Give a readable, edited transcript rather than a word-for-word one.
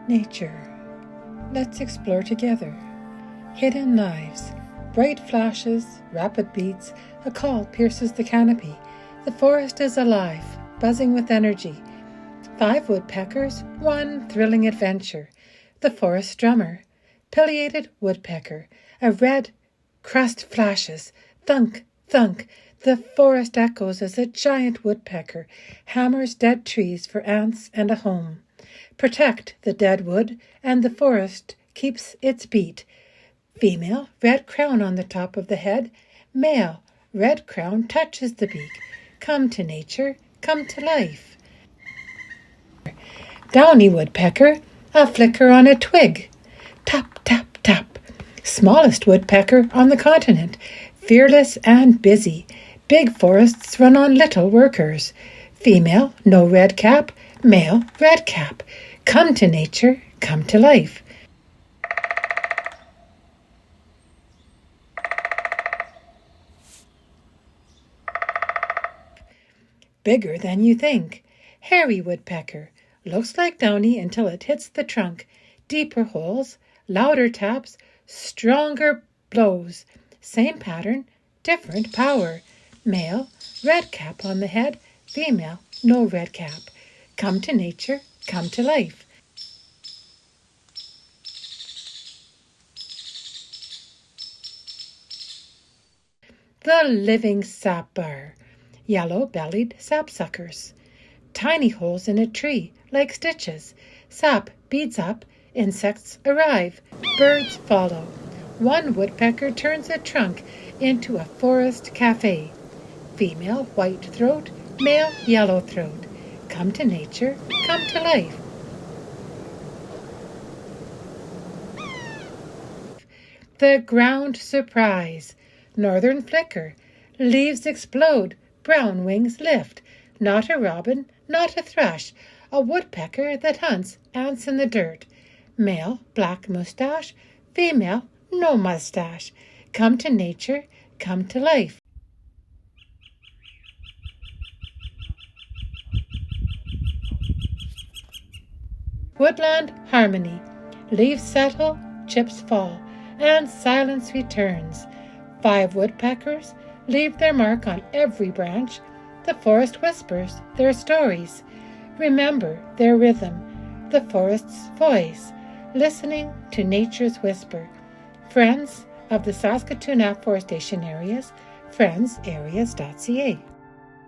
Nature. Let's explore together. Hidden lives, bright flashes, rapid beats, a call pierces the canopy. The forest is alive, buzzing with energy. 5 woodpeckers, 1 thrilling adventure. The forest drummer, pileated woodpecker, a red crest flashes, thunk, thunk. The forest echoes as a giant woodpecker hammers dead trees for ants and a home. Protect the dead wood, and the forest keeps its beat. Female, red crown on the top of the head. Male, red crown touches the beak. Come to nature, come to life. Downy woodpecker, a flicker on a twig. Tap, tap, tap. Smallest woodpecker on the continent, fearless and busy. Big forests run on little workers. Female, no red cap. Male, red cap. Come to nature, come to life. Bigger than you think. Hairy woodpecker. Looks like downy until it hits the trunk. Deeper holes, louder taps, stronger blows. Same pattern, different power. Male, red cap on the head. Female, no red cap. Come to nature, come to life. The living sapbar. Yellow-bellied sapsuckers. Tiny holes in a tree, like stitches. Sap beads up, insects arrive, birds follow. 1 woodpecker turns a trunk into a forest cafe. Female white throat, male yellow throat. Come to nature, come to life. The ground surprise. Northern flicker. Leaves explode, brown wings lift. Not a robin, not a thrush. A woodpecker that hunts ants in the dirt. Male, black mustache. Female, no mustache. Come to nature, come to life. Woodland harmony. Leaves settle, chips fall, and silence returns. 5 woodpeckers leave their mark on every branch. The forest whispers their stories. Remember their rhythm, the forest's voice, listening to nature's whisper. Friends of the Saskatoon Afforestation areas, friendsareas.ca.